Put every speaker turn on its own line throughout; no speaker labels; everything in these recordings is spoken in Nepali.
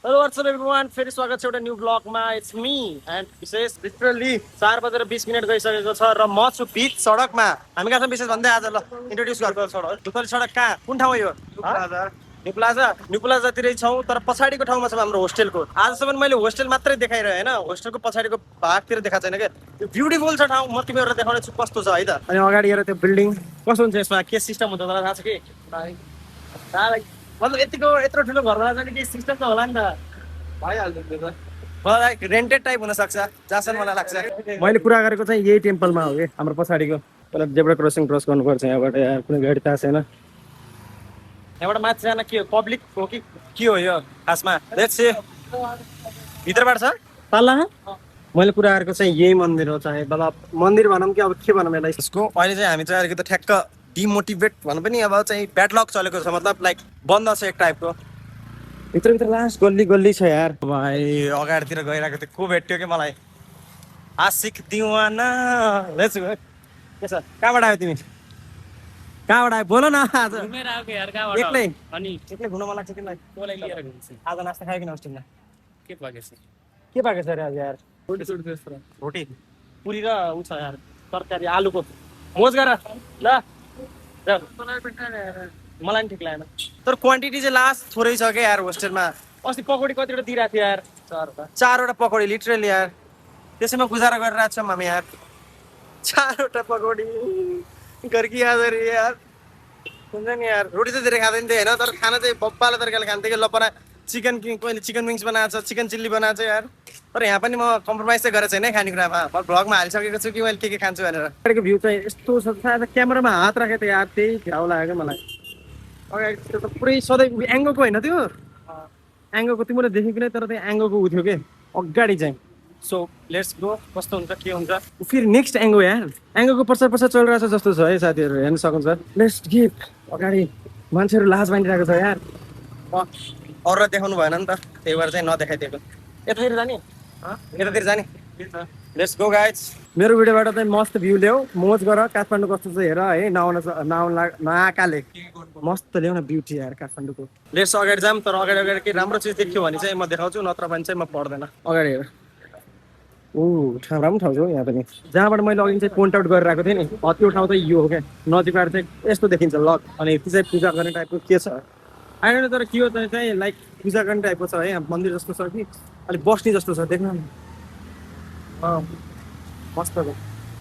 हेलो व्हाट्सअप एभ्रिवान, फेरि स्वागत छ एउटा न्यू ब्लगमा। इट्स मी एन्ड विशेष लिटरली 4:20 गइसकेको छ र म छु बीच सडकमा। हामी कहाँ छौँ विशेष भन्दै आज ल इन्ट्रोड्युस गर्छ सडक। दुतली सडक कहाँ कुन ठाउँ हो यो? न्यू प्लाजातिरै छौँ, तर पछाडिको ठाउँमा छ हाम्रो होस्टेलको। आजसम्म मैले होस्टेल मात्रै देखाइरहेँ होइन, होस्टेलको पछाडिको भागतिर देखाएको छैन क्या। त्यो ब्युटिफुल छ ठाउँ, म तिमीहरूलाई देखाउने छु कस्तो छ है त। अनि अगाडि हेर त्यो बिल्डिङ कस्तो हुन्छ, यसमा के सिस्टम हुन्छ तँलाई थाहा छ कि? मतलब यत्रो ठुलो घरमा चाहिँ केही सिस्टम त होला नि त। भइहाल्छ त्यो त। मलाई रेन्टेड टाइप हुनसक्छ जहाँसम्म मलाई लाग्छ। मैले कुरा गरेको चाहिँ यही टेम्पलमा हो कि हाम्रो पछाडिको। पहिला जेब्रा क्रसिङ क्रस गर्नुपर्छ यहाँबाट, यार कुनै गाडी थाहा छैन। यहाँबाट माथि जान के हो, पब्लिक हो कि के हो यो खासमा? Let's see. भित्रबाट छ तल्ला। मैले कुरा गरेको चाहिँ यही मन्दिर हो, चाहिँ मतलब मन्दिर भनौँ कि अब के भनौँ यसलाई। यसको अहिले चाहिँ हामी चाहिँ अलिकति ठ्याक्क डिमोटिभेट भनौँ पनि, अब चाहिँ ब्याड लक चलेको छ, मतलब लाइक बन्द छ एक टाइपको। भित्र लास्ट गल्ली गल्ली छ यार। भाइ अगाडितिर गइरहेको थियो, को भेट्यो कि मलाई? आशिक दिवाना। Let's go. के छ, कहाँबाट आयो तिमी? कहाँबाट आयो बोल न। आज एक्लै घुम्न मन लाग्छ तिमीलाई? आज नास्ता खायो कि होस्टेलमा? के पाकेछ अरे आज यार? रोटी पुरी र उ छ यार तरकारी आलुको। मोज गर ल। मलाई पनि ठिक लागेन, तर क्वान्टिटी चाहिँ लास्ट थोरै छ क्या यार होस्टेलमा। अस्ति पकौडी कतिवटा दिइरहेको थियो यार? 4वटा पकौडी लिटरली यार। त्यसैमा गुजारा गरिरहेको छौँ हामी यार। 4वटा पकौडी गर्की याद यार हुन्छ नि यार। रोटी त धेरै खाँदैन थियो होइन, तर खाना चाहिँ बब्बाले तरिकाले खान्थेँ कि। लपना चिकन कहिले चिकन विङ्स बनाएको छ, चिकन चिल्ली बनाएको छ यार। तर यहाँ पनि म कम्प्रोमाइज चाहिँ गरेको छैन है खानेकुरामा। म भ्लगमा हालिसकेको छु कि मैले के खान्छु भनेर। अगाडिको भ्यू चाहिँ यस्तो छ, सायद क्यामेरामा हात राखेको थियो यार, त्यही घाउ लाग्यो क्या मलाई। अगाडि त्यो त पुरै सधैँ एङ्गोको होइन त्यो एङ्गोको, तिमीले देखेको नै, तर त्यो एङ्गोको उ थियो कि अगाडि चाहिँ। सो लेट्स गो, कस्तो हुन्छ के हुन्छ। फेरि नेक्स्ट एङ्गो यार, एङ्गोको पछाडि चलिरहेको छ जस्तो छ है साथीहरू, हेर्न सक्नुहुन्छ। Let's give. अगाडि मान्छेहरू लाज बाँधिरहेको छ यार। अरूलाई देखाउनु भएन नि त, त्यही भएर चाहिँ नदेखाइदिएको। यतातिर जाने यतातिर जाने। Let's go guys. मेरो भिडियोबाट चाहिँ मस्त भ्यू ल्याऊ, मोज गर। काठमाडौँ कस्तो छ हेर है, नआकाले मस्त ल्याउ न ब्युटी यार काठमाडौँको। लेट्स अगाडि जाऊँ, तर अगाडि केही राम्रो चिज देख्यो भने चाहिँ म देखाउँछु, नत्र भने चाहिँ म पढ्दैन। अगाडि हेर, राम्रो ठाउँ छ यहाँ पनि। जहाँबाट मैले अघि चाहिँ पोइन्ट आउट गरिरहेको थिएँ नि, त्यो ठाउँ चाहिँ यो हो क्या। नदीबाट चाहिँ यस्तो देखिन्छ लक। अनि यति चाहिँ पूजा गर्ने टाइपको के छ आएन, तर के हो चाहिँ लाइक पूजा गर्ने टाइपको छ है। यहाँ मन्दिर जस्तो छ कि अलिक बस्ने जस्तो छ, देख्न न। मस्त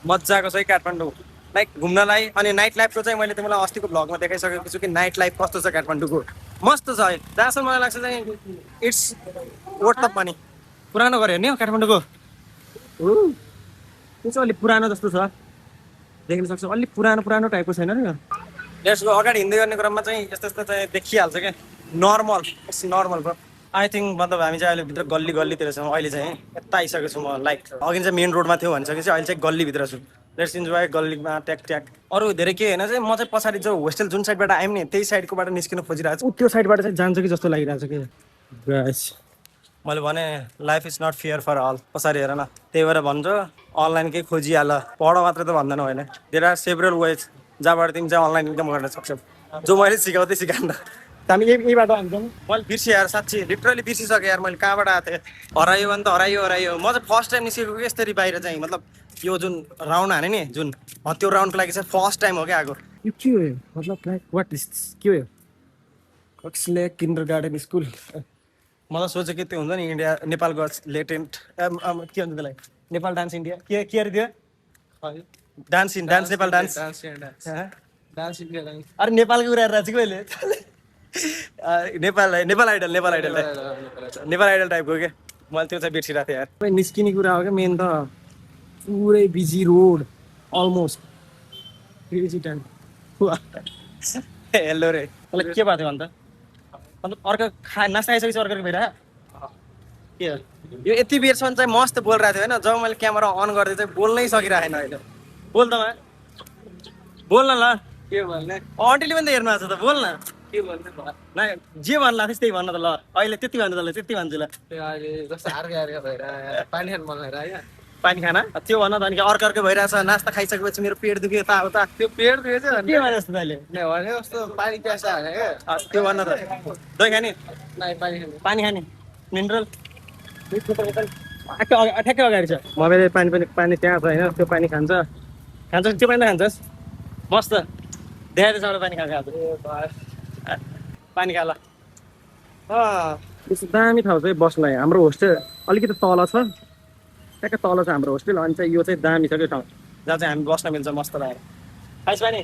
मजाको छ है काठमाडौँ लाइक घुम्नलाई। अनि नाइट लाइफको चाहिँ मैले तिमीलाई अस्तिको भ्लगमा देखाइसकेको छु कि नाइट लाइफ कस्तो छ काठमाडौँको। मस्त छ है, जहाँसम्म मलाई लाग्छ चाहिँ इट्स वर्थ अफ मनी। पुरानो गऱ्यो नि काठमाडौँको, त्यो चाहिँ अलिक पुरानो जस्तो छ, देख्न सक्छ। अलिक पुरानो टाइपको छैन नि। Let's go. अगाडि हिँड्दै गर्ने क्रममा चाहिँ यस्तो चाहिँ देखिहाल्छ क्या, normal. It's normal bro. I think मतलब हामी चाहिँ अहिले भित्र गल्लीतिर छौँ। अहिले चाहिँ यता आइसकेको छु म, लाइक अघि चाहिँ मेन रोडमा थियो भनिसकेपछि अहिले चाहिँ गल्लीभित्र छु। लेट्स इन्जोय गल्लीमा ट्याक। अरू धेरै के होइन चाहिँ, म चाहिँ पछाडि जो होस्टेल जुन साइडबाट आएँ नि त्यही साइडकोबाट निस्किनु खोजिरहेको छु। त्यो साइडबाट चाहिँ जान्छ कि जस्तो लागिरहेको छ कि गाइस। मैले भने life is not fair for all. पछाडि हेर न, त्यही भएर भन्छु अनलाइन केही खोजिहाल, पढ मात्रै त भन्दैन होइन। देयर आर सेभरल वेज जहाँबाट तिमी चाहिँ अनलाइन इन्कम गर्न सक्छौ, जो मैले सिकाउँदै सिकाउँदा। हामी यही बाटो हान्छौँ। मैले बिर्सेँ यार, साँच्ची लिटरली बिर्सिसकेँ यार मैले कहाँबाट आएको थिएँ। हरायो भने त हरायो। म चाहिँ फर्स्ट टाइम निस्केको कि यसरी बाहिर चाहिँ, मतलब यो जुन राउन्ड हाने नि जुन, त्यो राउन्डको लागि चाहिँ फर्स्ट टाइम हो क्या आएको। यो के हो मतलब लाइक वाट इज के हो? कक्सले किन्डरगार्टन स्कुल। म त सोचेँ कि त्यो हुन्छ नि इन्डिया नेपालको लेटेन्ट के भन्छ त्यसलाई, नेपाल डान्स इन्डिया के अरे त्यो डान्स नेपाल डान्स अरे नेपालको कुरा हेरेर चाहिँ कहिले नेपाल आइडल टाइपको क्या। मैले त्यो चाहिँ बिर्सिरहेको थिएँ यार। निस्किने कुरा हो क्या मेन त, पुरै busy road almost busy time. Hello रे, त्यसलाई के भएको थियो अन्त? मतलब अर्को नास्ता आइसकेपछि अर्को भइरह के यो यति बेरसम्म चाहिँ मस्त बोलिरहेको थियो होइन। जब मैले क्यामेरा अन गर्दै चाहिँ बोल्नै सकिरहेन अहिले। बोल त बोल न ल, के भन्ने अन्टीले पनि त हेर्नु भएको छ त, बोल न के भन्ने न, जे भन्नु लाग्छ त्यही भन्नु त ल। अहिले त्यति भन्नु त ल, त्यति भन्छु ल। पानी खाना त्यो भन्न त। अनि अर्को भइरहेछ, नास्ता खाइसकेपछि मेरो पेट दुख्यो यताउता। त्यो पेट दुख्यो चाहिँ के भने जस्तो तैँले भने जस्तो पानी प्यासा भने क्या, त्यो भन्न त। दही खाने पानी खाने मिनरल ठ्याक्कै अगाडि छ मैले पानी त्यहाँ छ होइन त्यो पानी खान्छ त्यो पानी त खान्छस् बस् त देखाएर साउले पानी खान्छ पानी खा ल त्यस्तो दामी ठाउँ चाहिँ बस्नुलाई हाम्रो होस्टेल अलिकति तल छ ट्याक्कै तल छ हाम्रो होस्टेल अनि चाहिँ यो चाहिँ दामी छ त्यो ठाउँ जहाँ चाहिँ हामी बस्न मिल्छ मस्त लागेर खाइस पानी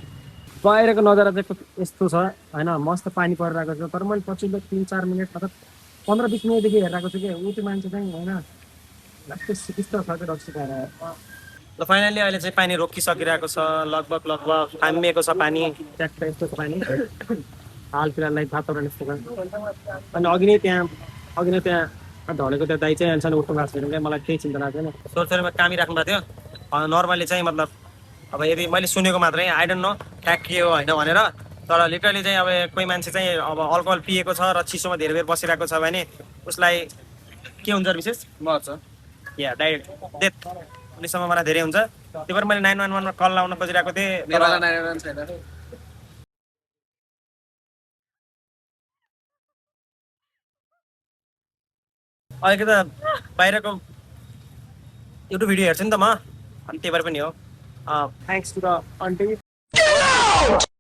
बाहिरको नजारा चाहिँ यस्तो छ होइन मस्त पानी परिरहेको छ तर मैले पछिल्लो 3-4 मिनट मतलब 15-20 मिनटदेखि हेरिरहेको छु कि ऊ त्यो मान्छे चाहिँ होइन लास्ट सिकिस्त छ त्यो रक्सी खाएर ल फाइनली अहिले चाहिँ पानी रोकिसकिरहेको छ लगभग थामिएको छ पानी ट्याक्क यस्तो छ पानी हाल फिलहाललाई वातावरण यस्तो छ अनि अघि नै त्यहाँ ढलेको त्यो दाइ चाहिँ अहिलेसम्म उठ्नु भएको छैन क्या मलाई केही चिन्ता लाग्दैन सोरसोरमा कामी राख्नु भएको थियो नर्मली चाहिँ मतलब अब यदि मैले सुनेको मात्रै आई डोन्ट नो ट्याक के हो होइन भनेर तर लिटरली चाहिँ अब कोही मान्छे चाहिँ अब अल्कोहल पिएको छ र चिसोमा धेरै बेर बसिरहेको छ भने उसलाई के हुन्छ विशेष मर्छ या डाइरेक्ट डेथ हुने सम्भावना धेरै हुन्छ त्यही भएर मैले 911 मा कल लाउन खोजिरहेको थिएँ नेपालमा 911 छैन अहिले त बाहिरको युट्युब भिडियो हेर्छु नि त म अनि त्यही भएर पनि हो थ्याङ्क्स टु द आन्टी